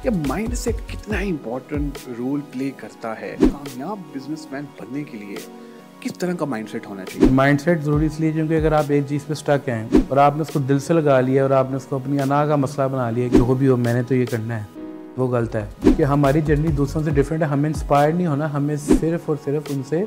ये माइंडसेट कितना important role play करता है कामयाब बिजनेसमैन बनने के लिए? किस तरह का माइंडसेट होना चाहिए? माइंडसेट ज़रूरी इसलिए क्योंकि अगर आप एक चीज़ पे स्टक हैं और आपने उसको दिल से लगा लिया और आपने उसको अपनी अना का मसला बना लिया कि जो भी हो मैंने तो ये करना है, वो गलत है। कि हमारी जर्नी दूसरों से डिफरेंट है। हमें इंस्पायर नहीं होना, हमें सिर्फ और सिर्फ उनसे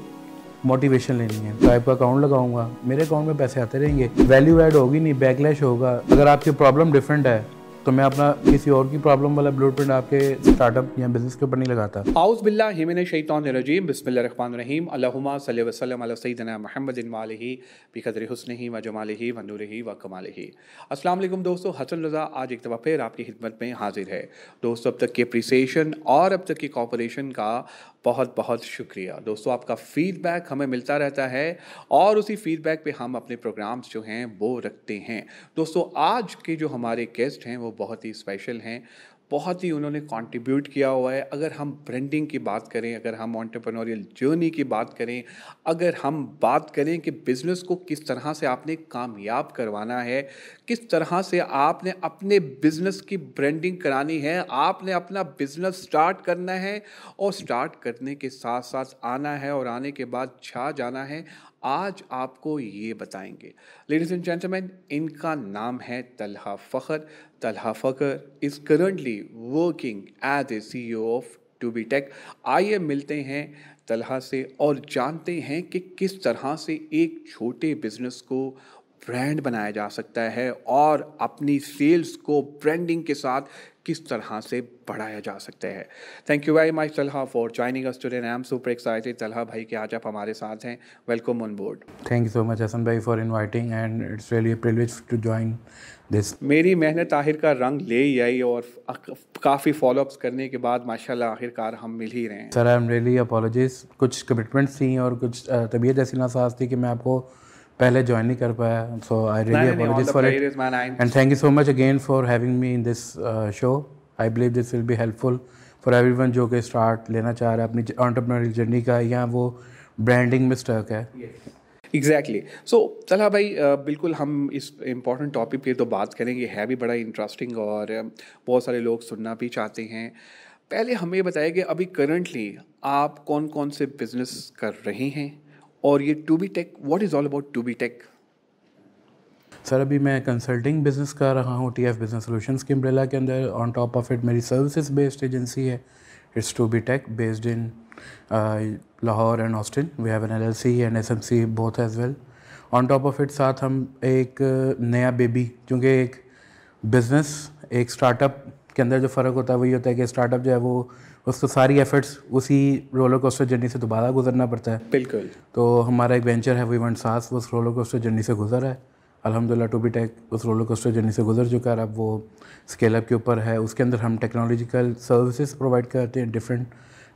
मोटिवेशन लेनी है। तो आपका अकाउंट लगाऊंगा, मेरे अकाउंट में पैसे आते रहेंगे, वैल्यू ऐड होगी नहीं, बैकलैश होगा। अगर आपकी प्रॉब्लम डिफरेंट है तो मैं अपना किसी और की प्रॉब्लम वाला ब्लूप्रिंट आपके स्टार्टअप या बिजनेस के ऊपर नहीं लगाता। आउज़ बिल्लाहि मिनश शैतानिर्रजीम बिस्मिल्लाहिर्रहमानिर्रहीम अल्लाहुम्मा सल्लि व सल्लिम अला सय्यिदिना मुहम्मदिन व आलिहि बिक़द्रि हुस्निही व जमालिही व नूरिही व कमालिही। अस्सलाम वालेकुम दोस्तों, हसन रज़ा आज एक दफ़ा फिर आपकी खिदमत में हाजिर है। दोस्तों, अब तक की अप्रिसिएशन और अब तक की कोऑपरेशन का बहुत बहुत शुक्रिया। दोस्तों, आपका फ़ीडबैक हमें मिलता रहता है और उसी फ़ीडबैक पे हम अपने प्रोग्राम्स जो हैं वो रखते हैं। दोस्तों, आज के जो हमारे गेस्ट हैं वो बहुत ही स्पेशल हैं, बहुत ही उन्होंने कंट्रीब्यूट किया हुआ है। अगर हम ब्रांडिंग की बात करें, अगर हम एंटरप्रेन्योरियल जर्नी की बात करें, अगर हम बात करें कि बिज़नेस को किस तरह से आपने कामयाब करवाना है, किस तरह से आपने अपने बिज़नेस की ब्रांडिंग करानी है, आपने अपना बिज़नेस स्टार्ट करना है और स्टार्ट करने के साथ साथ आना है और आने के बाद छा जाना है, आज आपको ये बताएंगे। लेडीज़ एंड जेंटलमैन, इनका नाम है Talha Fakhar. Talha Fakhar is currently working as a CEO of Tubi Tech. आइए मिलते हैं तलहा से और जानते हैं कि किस तरह से एक छोटे बिजनेस को ब्रांड बनाया जा सकता है और अपनी सेल्स को ब्रांडिंग के साथ किस तरह से बढ़ाया जा सकता है। Thank you very much Talha for joining us today. I am super excited Talha भाई कि आज आप हमारे साथ हैं। Welcome on board. Thank you so much Hasan भाई for inviting and it's really a privilege to join this. मेरी मेहनत आखिरकार रंग ले ही आई और काफ़ी फॉलोअप्स करने के बाद माशाल्लाह आखिरकार हम मिल ही रहे हैं। Sir I am really apologies, कुछ कमिटमेंट्स थी और कुछ तबीयत ऐसी नासाज थी कि मैं आपको पहले ज्वाइन नहीं कर पाया। So I really apologies for it and thank you so much again for having me in this show. I believe this will be helpful for everyone जो कि स्टार्ट लेना चाह रहा है अपनी एंटरप्रेन्योरियल जर्नी का या वो ब्रांडिंग में स्टक है। एग्जैक्टली। सो तलहा भाई, बिल्कुल हम इस इम्पॉर्टेंट टॉपिक पे तो बात करेंगे, है भी बड़ा इंटरेस्टिंग और बहुत सारे लोग सुनना भी चाहते हैं। पहले हमें बताइए कि अभी करंटली आप कौन कौन से बिजनेस कर रहे हैं और ये Tubi Tech, what is all about Tubi Tech? Sir अभी मैं कंसल्टिंग बिजनेस कर रहा हूँ TF बिजनेस सॉल्यूशंस के अम्ब्रेला के अंदर। ऑन टॉप ऑफ इट मेरी सर्विसेज बेस्ड एजेंसी है, it's Tubi Tech based in Lahore and Austin. We have an LLC and SMC both as well. On top of it साथ हम एक नया baby, क्योंकि एक बिज़नेस एक स्टार्टअप के अंदर जो फ़र्क होता है वही होता है कि स्टार्टअप जो है वो उसको सारी एफर्ट्स उसी रोलर कोस्टर जर्नी से दोबारा गुजरना पड़ता है। बिल्कुल। तो हमारा एक वेंचर है वीवेंट सास, वो उस रोलर कोस्टर जर्नी से गुजर है। अल्हम्दुलिल्लाह टूबी टेक उस रोलर कोस्टर जर्नी से गुजर चुका है, अब वो स्केल अप के ऊपर है। उसके अंदर हम टेक्नोलॉजिकल सर्विसेज प्रोवाइड करते हैं, डिफरेंट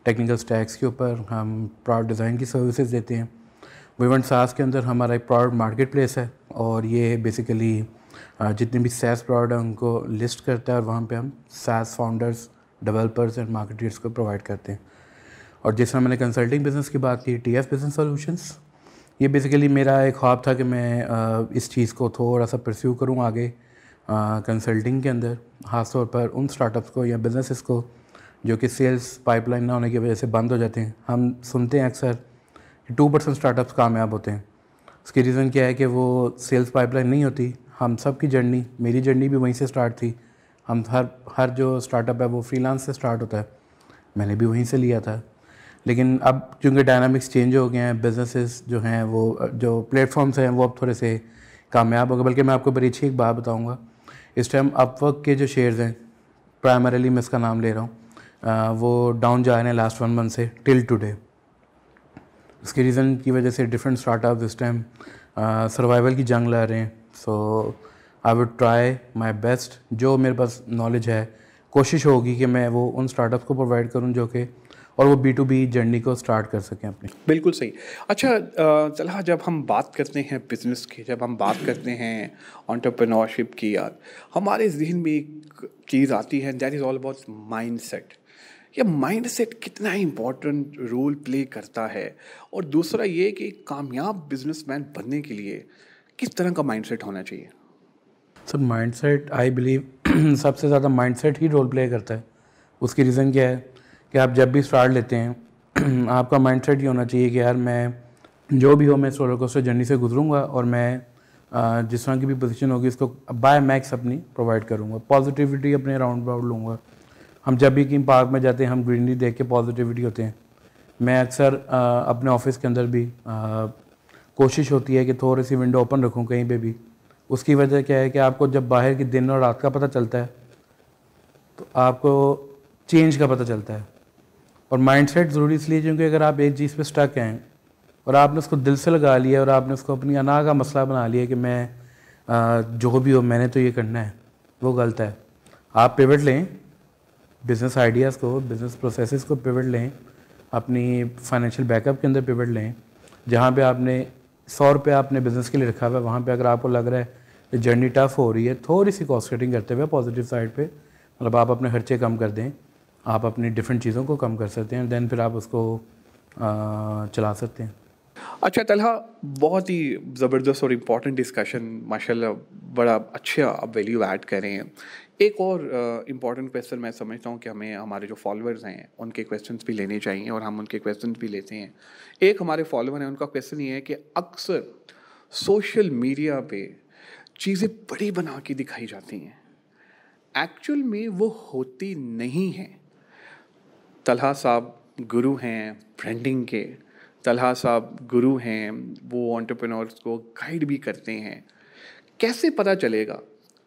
टेक्निकल स्टैक्स के ऊपर हम प्रोडक्ट डिज़ाइन की सर्विसेज देते हैं। वीवेंट सास के अंदर हमारा एक प्रोडक्ट मार्केट प्लेस है और ये बेसिकली जितने भी सैस प्रोडक्ट हैं उनको लिस्ट करता है और वहाँ पे हम SaaS founders, developers and marketers को प्रोवाइड करते हैं। और जिस तरह मैंने कंसल्टिंग बिज़नेस की बात की, TF बिजनेस सॉल्यूशंस, ये बेसिकली मेरा एक ख्वाब था कि मैं इस चीज़ को थोड़ा सा परस्यू करूँ आगे कंसल्टिंग के अंदर, ख़ास तौर पर उन स्टार्टअप्स को या बिजनेसेस को जो कि सेल्स पाइपलाइन ना होने की वजह से बंद हो जाते हैं। हम सुनते हैं अक्सर कि 2% स्टार्टअप्स कामयाब होते हैं। उसकी रीज़न क्या है कि वो सेल्स पाइपलाइन नहीं होती। हम सब की जर्नी, मेरी जर्नी भी वहीं से स्टार्ट थी। हम हर जो स्टार्टअप है वो फ्रीलांस से स्टार्ट होता है, मैंने भी वहीं से लिया था। लेकिन अब चूँकि डायनामिक्स चेंज हो गए हैं, बिजनेसेस जो हैं वो जो प्लेटफॉर्म्स हैं वो अब थोड़े से कामयाब हो गए। बल्कि मैं आपको बड़ी अच्छी एक बात बताऊंगा, इस टाइम अपवर्क के जो शेयर्स हैं, प्राइमरीली मैं इसका नाम ले रहा हूँ, वो डाउन जा रहे हैं लास्ट 1 मंथ से टिल टुडे। उसके रीज़न की वजह से डिफरेंट स्टार्टअप इस टाइम सर्वाइवल की जंग लड़ रहे हैं। So I would try my best, जो मेरे पास नॉलेज है कोशिश होगी कि मैं वो उन स्टार्टअप को प्रोवाइड करूं जो कि और वो B2B जर्नी को स्टार्ट कर सकें अपनी। बिल्कुल सही। अच्छा तलहा, जब हम बात करते हैं बिज़नेस की, जब हम बात करते हैं एंटरप्रेन्योरशिप की, यार हमारे ज़हन में एक चीज़ आती है, that is all about mindset. ये माइंडसेट कितना इम्पोर्टेंट रोल प्ले करता है और दूसरा ये कि कामयाब बिजनेसमैन बनने के लिए किस तरह का माइंडसेट होना चाहिए? सर माइंडसेट आई बिलीव सबसे ज़्यादा माइंडसेट ही रोल प्ले करता है उसकी रीज़न क्या है कि आप जब भी स्टार्ट लेते हैं आपका माइंडसेट ये होना चाहिए कि यार मैं जो भी हो मैं इस रोलर कोस्टर जर्नी से गुजरूंगा और मैं जिस तरह की भी पोजीशन होगी इसको बाय मैक्स अपनी प्रोवाइड करूंगा, पॉजिटिविटी अपने राउंड अबाउट लूँगा। हम जब भी कहीं पार्क में जाते हैं हम ग्रीनरी देख के पॉजिटिविटी होते हैं। मैं अक्सर अपने ऑफिस के अंदर भी कोशिश होती है कि थोड़ी सी विंडो ओपन रखूं कहीं पे भी। उसकी वजह क्या है कि आपको जब बाहर की दिन और रात का पता चलता है तो आपको चेंज का पता चलता है। और माइंडसेट ज़रूरी इसलिए क्योंकि अगर आप एक चीज़ पे स्टक हैं और आपने उसको दिल से लगा लिया और आपने उसको अपनी अना का मसला बना लिया कि मैं जो भी हो मैंने तो ये करना है, वो गलत है। आप पिवट लें, बिज़नेस आइडियाज़ को, बिज़नेस प्रोसेसेस को पिवट लें, अपनी फाइनेंशियल बैकअप के अंदर पिवट लें। जहाँ पे आपने 100 रुपये आपने बिज़नेस के लिए रखा हुआ है वहाँ पे अगर आपको लग रहा है कि जर्नी टफ हो रही है, थोड़ी सी कॉस्ट कटिंग करते हुए पॉजिटिव साइड पे, मतलब आप अपने खर्चे कम कर दें, आप अपनी डिफरेंट चीज़ों को कम कर सकते हैं, देन फिर आप उसको चला सकते हैं। अच्छा तलहा, बहुत ही ज़बरदस्त और इम्पॉर्टेंट डिस्कशन, माशाल्लाह बड़ा अच्छा आप वैल्यू ऐड कर रहे हैं। एक और इम्पॉर्टेंट क्वेश्चन मैं समझता हूँ कि हमें हमारे जो फॉलोअर्स हैं उनके क्वेश्चंस भी लेने चाहिए और हम उनके क्वेश्चंस भी लेते हैं। एक हमारे फॉलोअर हैं, उनका क्वेश्चन ये है कि अक्सर सोशल मीडिया पे चीज़ें बड़ी बना के दिखाई जाती हैं, एक्चुअल में वो होती नहीं हैं। तलहा साहब गुरु हैं ब्रांडिंग के, तलहा साहब गुरु हैं, वो एंटरप्रेन्योर्स को गाइड भी करते हैं। कैसे पता चलेगा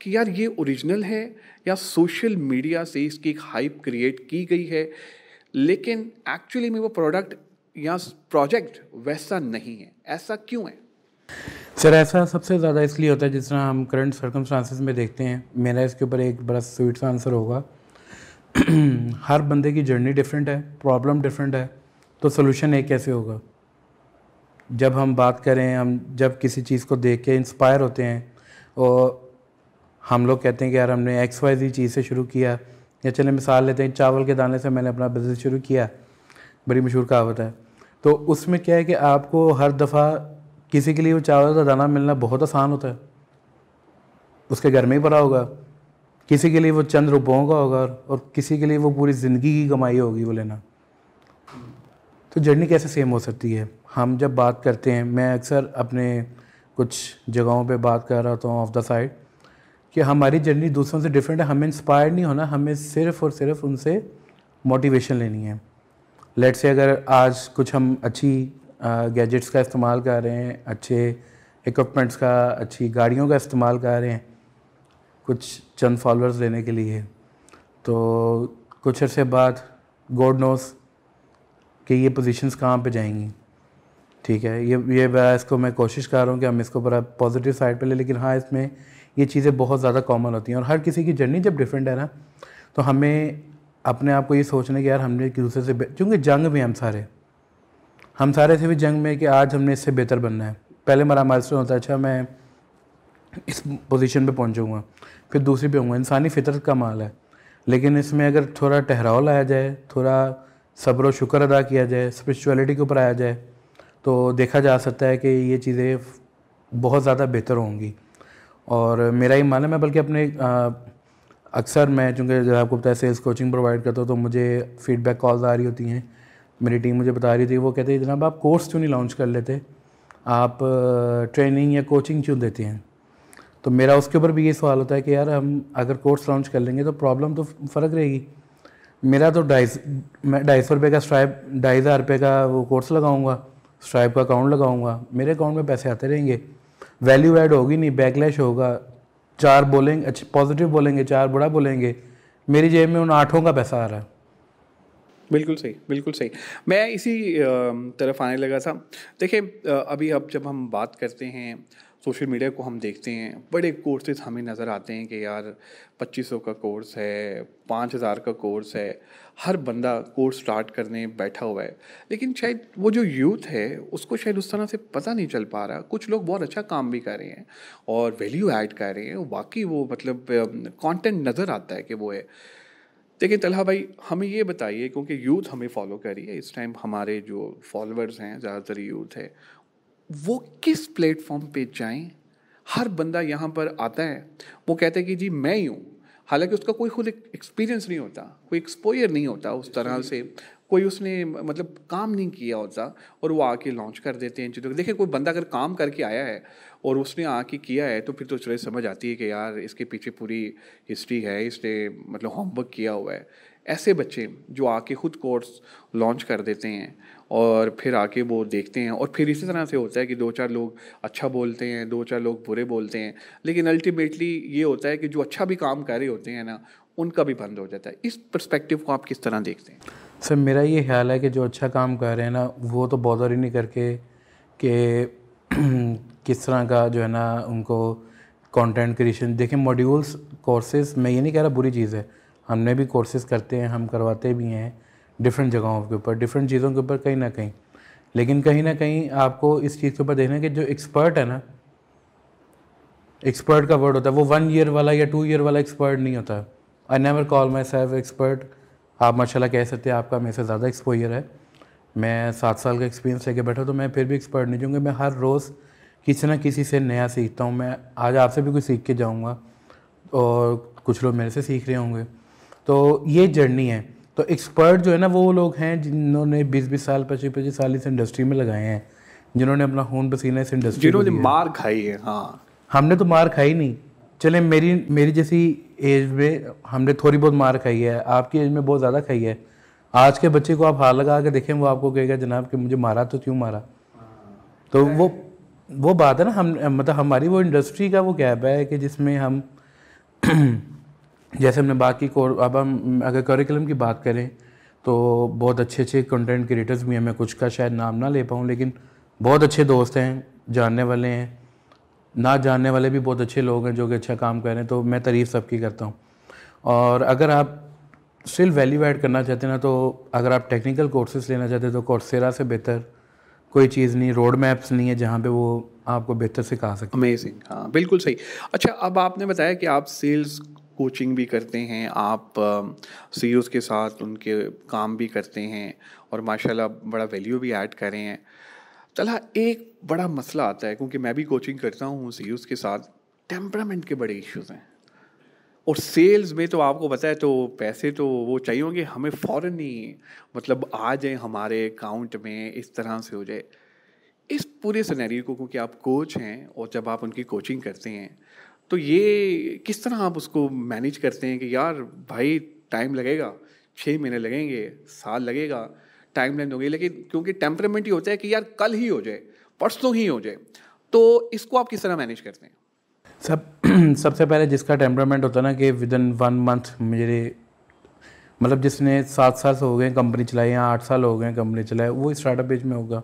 कि यार ये ओरिजिनल है या सोशल मीडिया से इसकी एक हाइप क्रिएट की गई है, लेकिन एक्चुअली में वो प्रोडक्ट या प्रोजेक्ट वैसा नहीं है? ऐसा क्यों है? सर ऐसा सबसे ज़्यादा इसलिए होता है जिस तरह हम करंट सर्कमस्टांसिस में देखते हैं। मेरा इसके ऊपर एक बड़ा स्वीट सा आंसर होगा। हर बंदे की जर्नी डिफरेंट है, प्रॉब्लम डिफरेंट है, तो सोल्यूशन एक कैसे होगा? जब हम बात करें, हम जब किसी चीज़ को देख के इंस्पायर होते हैं और हम लोग कहते हैं कि यार हमने XYZ चीज़ से शुरू किया, या चले मिसाल लेते हैं चावल के दाने से मैंने अपना बिज़नेस शुरू किया, बड़ी मशहूर कहावत है। तो उसमें क्या है कि आपको हर दफ़ा किसी के लिए वो चावल का दाना मिलना बहुत आसान होता है, उसके घर में ही पड़ा होगा। किसी के लिए वो चंद रुपयों का होगा और किसी के लिए वो पूरी ज़िंदगी की कमाई होगी वो लेना। तो जर्नी कैसे सेम हो सकती है? हम जब बात करते हैं, मैं अक्सर अपने कुछ जगहों पे बात कर रहा हूँ ऑफ द साइड कि हमारी जर्नी दूसरों से डिफरेंट है। हमें इंस्पायर नहीं होना, हमें सिर्फ़ और सिर्फ उनसे मोटिवेशन लेनी है। लेट्स से अगर आज कुछ हम अच्छी गैजेट्स का इस्तेमाल कर रहे हैं, अच्छे इक्विपमेंट्स का, अच्छी गाड़ियों का इस्तेमाल कर रहे हैं कुछ चंद फॉलोअर्स लेने के लिए, तो कुछ अरसे बाद गॉड नोस कि ये पोजीशंस कहाँ पे जाएंगी। ठीक है, ये इसको मैं कोशिश कर रहा हूँ कि हम इसको बड़ा पॉजिटिव साइड पे ले, लेकिन हाँ इसमें ये चीज़ें बहुत ज़्यादा कॉमन होती हैं और हर किसी की जर्नी जब डिफरेंट है ना, तो हमें अपने आप को ये सोचना कि यार हमने एक दूसरे से, क्योंकि जंग में हम सारे थे भी जंग में कि आज हमने इससे बेहतर बनना है। पहले हमारा माइलस्टोन होता है, अच्छा मैं इस पोजीशन पे पहुंचूंगा, फिर दूसरी पे होऊंगा। इंसानी फितरत का माल है, लेकिन इसमें अगर थोड़ा ठहराव लाया जाए, थोड़ा सब्र और शुक्र अदा किया जाए, स्पिरिचुअलिटी के ऊपर आया जाए, तो देखा जा सकता है कि ये चीज़ें बहुत ज़्यादा बेहतर होंगी। और मेरा ही मानना है, मैं बल्कि अपने अक्सर मैं चूँकि जब आपको पता है सेल्स कोचिंग प्रोवाइड करता हूँ, तो मुझे फीडबैक कॉल्स आ रही होती हैं। मेरी टीम मुझे बता रही थी, वो कहते हैं जनाब आप कोर्स क्यों नहीं लॉन्च कर लेते, आप ट्रेनिंग या कोचिंग क्यों देते हैं? तो मेरा उसके ऊपर भी ये सवाल होता है कि यार हम अगर कोर्स लॉन्च कर लेंगे तो प्रॉब्लम तो फ़र्क रहेगी। मेरा तो मैं 250 रुपये का स्ट्राइप, 2500 रुपये का वो कोर्स लगाऊंगा, स्ट्राइप का अकाउंट लगाऊंगा, मेरे अकाउंट में पैसे आते रहेंगे, वैल्यू ऐड होगी नहीं, बैकलैश होगा। 4 बोलेंगे अच्छे पॉजिटिव बोलेंगे, 4 बुरा बोलेंगे, मेरी जेब में उन 8 का पैसा आ रहा है। बिल्कुल सही, बिल्कुल सही। मैं इसी तरफ आने लगा था। देखिए अभी अब जब हम बात करते हैं सोशल मीडिया को, हम देखते हैं बड़े कोर्सेज हमें नज़र आते हैं कि यार 2500 का कोर्स है, 5000 का कोर्स है, हर बंदा कोर्स स्टार्ट करने बैठा हुआ है। लेकिन शायद वो जो यूथ है उसको शायद उस तरह से पता नहीं चल पा रहा। कुछ लोग बहुत अच्छा काम भी कर रहे हैं और वैल्यू ऐड कर रहे हैं, वाकई वो मतलब कंटेंट नज़र आता है कि वो है। देखिए तलहा भाई, हमें ये बताइए, क्योंकि यूथ हमें फॉलो कर रही है इस टाइम, हमारे जो फॉलोअर्स हैं ज़्यादातर यूथ है, वो किस प्लेटफॉर्म पे जाएं? हर बंदा यहाँ पर आता है, वो कहते हैं कि जी मैं ही हूँ, हालांकि उसका कोई खुद एक्सपीरियंस नहीं होता, कोई एक्सपोजर नहीं होता उस तरह से, कोई उसने मतलब काम नहीं किया होता, और वो आके लॉन्च कर देते हैं चीज़ों को। देखिए कोई बंदा अगर काम करके आया है और उसने आके किया है तो फिर तो चलो समझ आती है कि यार इसके पीछे पूरी हिस्ट्री है, इसने मतलब होमवर्क किया हुआ है। ऐसे बच्चे जो आके खुद कोर्स लॉन्च कर देते हैं और फिर आके वो देखते हैं, और फिर इसी तरह से होता है कि 2-4 लोग अच्छा बोलते हैं, 2-4 लोग बुरे बोलते हैं, लेकिन अल्टीमेटली ये होता है कि जो अच्छा भी काम कर रहे होते हैं ना, उनका भी बंद हो जाता है। इस पर्सपेक्टिव को आप किस तरह देखते हैं? सर मेरा ये ख्याल है कि जो अच्छा काम कर रहे हैं ना, वो तो बॉदर ही नहीं करके कि किस तरह का जो है ना उनको कंटेंट क्रिएशन। देखिए मॉड्यूल्स कोर्सेज, मैं ये नहीं कह रहा बुरी चीज़ है, हमने भी कोर्सेज करते हैं, हम करवाते भी हैं डिफरेंट जगहों के ऊपर, डिफरेंट चीज़ों के ऊपर कहीं ना कहीं। लेकिन कहीं ना कहीं आपको इस चीज़ के ऊपर देखना है कि जो एक्सपर्ट है ना, एक्सपर्ट का वर्ड होता है वो 1 ईयर वाला या 2 ईयर वाला एक्सपर्ट नहीं होता। I never call my self expert. आप माशाल्लाह कह सकते हैं आपका मेरे से ज़्यादा एक्सपोजर है, मैं 7 साल का एक्सपीरियंस लेके बैठा, तो मैं फिर भी एक्सपर्ट नहीं, क्योंकि मैं हर रोज़ किसी ना किसी से नया सीखता हूँ। मैं आज आपसे भी कुछ सीख के जाऊँगा और कुछ लोग मेरे से सीख रहे होंगे, तो ये जर्नी है। तो एक्सपर्ट जो है ना वो लोग हैं जिन्होंने 20-20 साल 25-25 साल इस इंडस्ट्री में लगाए हैं, जिन्होंने अपना खून पसीना इस इंडस्ट्री, जिन्होंने मार खाई है। हाँ, हमने तो मार खाई नहीं, चले मेरी जैसी एज में हमने थोड़ी बहुत मार खाई है, आपकी एज में बहुत ज़्यादा खाई है। आज के बच्चे को आप हाथ लगा के देखें, वो आपको कहेगा जनाब कि मुझे मारा तो क्यों मारा। तो वो बात है ना, हम मतलब हमारी वो इंडस्ट्री का वो गैप है कि जिसमें हम जैसे हमने बात की, अब हम अगर करिकुलम की बात करें तो बहुत अच्छे अच्छे कंटेंट क्रिएटर्स भी हैं, मैं कुछ का शायद नाम ना ले पाऊँ, लेकिन बहुत अच्छे दोस्त हैं, जानने वाले हैं, ना जानने वाले भी बहुत अच्छे लोग हैं जो कि अच्छा काम कर रहे हैं, तो मैं तारीफ़ सबकी करता हूँ। और अगर आप स्टिल वैल्यू ऐड करना चाहते हैं ना, तो अगर आप टेक्निकल कोर्सेज लेना चाहते हैं तो कोर्सेरा से बेहतर कोई चीज़ नहीं, रोड मैप्स नहीं है जहाँ पे वो आपको बेहतर सिखा सकें। अमेजिंग, हाँ बिल्कुल सही। अच्छा, अब आपने बताया कि आप सेल्स कोचिंग भी करते हैं, आप सीईओज़ के साथ उनके काम भी करते हैं और माशाल्लाह बड़ा वैल्यू भी ऐड कर रहे हैं। चला, एक बड़ा मसला आता है, क्योंकि मैं भी कोचिंग करता हूँ सीईओज़ के साथ, टेम्परामेंट के बड़े इश्यूज़ हैं। और सेल्स में तो आपको पता है, तो पैसे तो वो चाहिए होंगे हमें फ़ौरन ही, मतलब आ जाए हमारे अकाउंट में, इस तरह से हो जाए। इस पूरे सिनेरियो को, क्योंकि आप कोच हैं और जब आप उनकी कोचिंग करते हैं, तो ये किस तरह आप उसको मैनेज करते हैं कि यार भाई टाइम लगेगा, 6 महीने लगेंगे, साल लगेगा, टाइम लाइन होगी, लेकिन क्योंकि टेम्परामेंट ही होता है कि यार कल ही हो जाए, परसों ही हो जाए, तो इसको आप किस तरह मैनेज करते हैं? सबसे पहले जिसका टेम्परामेंट होता है ना कि विद इन 1 मंथ मेरे, मतलब जिसने 7 साल से हो गए कंपनी चलाई या 8 साल हो गए कंपनी चलाए, वो स्टार्टअप एज में होगा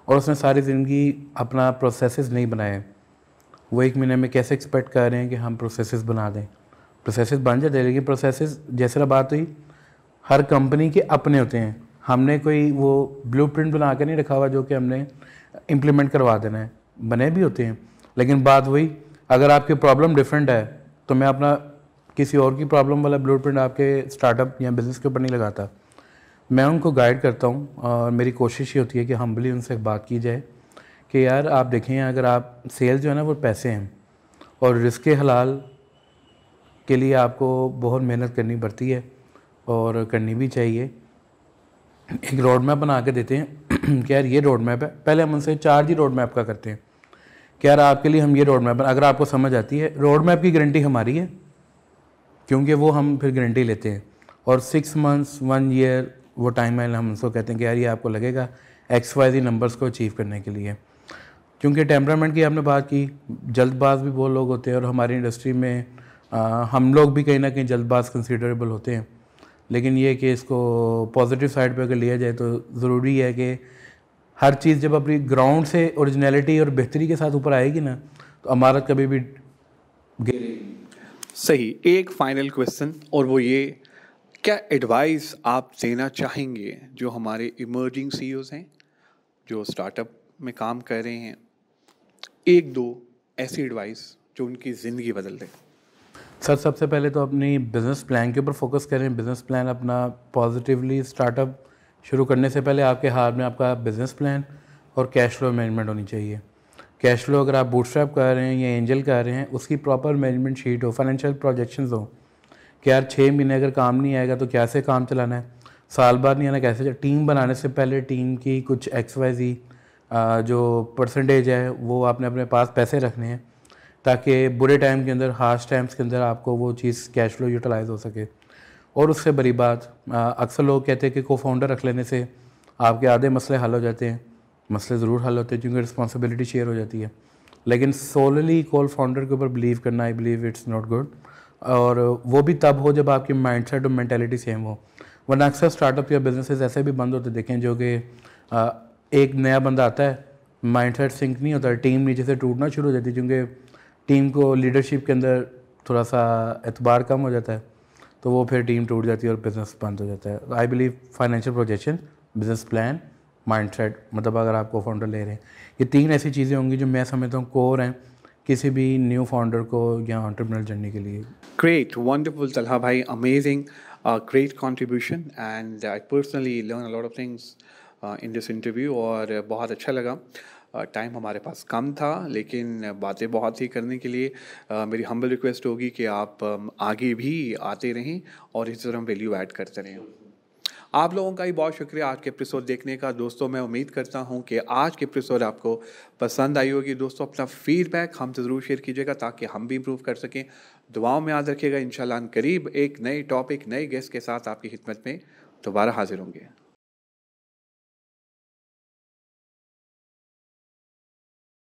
और उसने सारी ज़िंदगी अपना प्रोसेसेस नहीं बनाए। वो 1 महीने में कैसे एक्सपेक्ट कर रहे हैं कि हम प्रोसेसेस बना दें? प्रोसेसेस बन जाते हैं, लेकिन प्रोसेसेस जैसे बात हुई, हर कंपनी के अपने होते हैं। हमने कोई वो ब्लूप्रिंट बना के नहीं रखा हुआ जो कि हमने इम्प्लीमेंट करवा देना है। बने भी होते हैं, लेकिन बात वही, अगर आपकी प्रॉब्लम डिफरेंट है तो मैं अपना किसी और की प्रॉब्लम वाला ब्लूप्रिंट आपके स्टार्टअप या बिज़नेस के ऊपर नहीं लगाता। मैं उनको गाइड करता हूँ और मेरी कोशिश ये होती है कि हम्बली उनसे बात की जाए कि यार आप देखें, अगर आप सेल्स जो है ना वो पैसे हैं और रिस्क हलाल के लिए आपको बहुत मेहनत करनी पड़ती है और करनी भी चाहिए। एक रोड मैप बना के देते हैं कि यार ये रोड मैप है, पहले हम उनसे चार्ज ही रोड मैप का करते हैं कि यार आपके लिए हम ये रोड मैप, अगर आपको समझ आती है, रोड मैप की गारंटी हमारी है क्योंकि वो हम फिर गारंटी लेते हैं, और 6 मंथ्स 1 ईयर वो टाइम लाइन हम उसको कहते हैं कि यार ये आपको लगेगा XYZ नंबर्स को अचीव करने के लिए। क्योंकि टेम्परामेंट की आपने बात की, जल्दबाज भी बहुत लोग होते हैं और हमारी इंडस्ट्री में हम लोग भी कहीं ना कहीं जल्दबाज कंसिडरेबल होते हैं, लेकिन ये कि इसको पॉजिटिव साइड पे अगर लिया जाए तो ज़रूरी है कि हर चीज़ जब अपनी ग्राउंड से ओरिजिनलिटी और बेहतरी के साथ ऊपर आएगी ना, तो इमारत कभी भी गिरेगी। सही। एक फाइनल क्वेश्चन, और वो ये, क्या एडवाइस आप देना चाहेंगे जो हमारे इमर्जिंग सीईओज़ हैं जो स्टार्टअप में काम कर रहे हैं, 1-2 ऐसी एडवाइस जो उनकी ज़िंदगी बदल दे? सर सबसे पहले तो अपनी बिज़नेस प्लान के ऊपर फोकस करें। बिज़नेस प्लान अपना पॉजिटिवली, स्टार्टअप शुरू करने से पहले आपके हाथ में आपका बिज़नेस प्लान और कैश फ्लो मैनेजमेंट होनी चाहिए। कैश फ्लो अगर आप बूटस्ट्रैप कर रहे हैं या एंजल कर रहे हैं, उसकी प्रॉपर मैनेजमेंट शीट हो, फाइनेंशियल प्रोजेक्शंस हो कि यार 6 महीने अगर काम नहीं आएगा तो कैसे काम चलाना है, साल बाद नहीं आना कैसे। टीम बनाने से पहले टीम की कुछ XYZ जो परसेंटेज है वो आपने अपने पास पैसे रखने हैं, ताकि बुरे टाइम के अंदर, हार्श टाइम्स के अंदर आपको वो चीज़ कैश फ्लो यूटिलाइज हो सके। और उससे बड़ी बात, अक्सर लोग कहते हैं कि को फाउंडर रख लेने से आपके आधे मसले हल हो जाते हैं। मसले ज़रूर हल होते हैं क्योंकि रिस्पॉन्सिबिलिटी शेयर हो जाती है, लेकिन सोलली को फाउंडर के ऊपर बिलीव करना, I believe it's not good. और वो भी तब हो जब आपकी माइंडसेट और मेंटालिटी सेम हो, वरना अक्सर स्टार्टअप या बिजनेसेस ऐसे भी बंद होते देखें जो कि एक नया बंदा आता है, माइंडसेट सिंक नहीं होता, टीम नीचे से टूटना शुरू हो जाती है क्योंकि टीम को लीडरशिप के अंदर थोड़ा सा एतबार कम हो जाता है, तो वो फिर टीम टूट जाती है और बिज़नेस बंद हो जाता है। I believe financial projection, business plan, mindset, मतलब अगर आप को फाउंडर ले रहे हैं, ये 3 ऐसी चीज़ें होंगी जो मैं समझता हूँ कोर हैं किसी भी न्यू फाउंडर को या एंटरप्रेन्योर जर्नी के लिए। Great, wonderful, Talha bhai, amazing, great contribution, and I personally learned a lot of things in this interview, और बहुत अच्छा लगा। टाइम हमारे पास कम था लेकिन बातें बहुत थी करने के लिए। मेरी हम्बल रिक्वेस्ट होगी कि आप आगे भी आते रहें और इस तरह वैल्यू ऐड करते रहें। आप लोगों का ही बहुत शुक्रिया आज के एपिसोड देखने का। दोस्तों, मैं उम्मीद करता हूं कि आज के एपिसोड आपको पसंद आई होगी। दोस्तों, अपना फीडबैक हमसे ज़रूर शेयर कीजिएगा ताकि हम भी इम्प्रूव कर सकें। दुआओं में याद रखिएगा। इंशाल्लाह करीब एक नए टॉपिक, नए गेस्ट के साथ आपकी खिदमत में दोबारा हाजिर होंगे।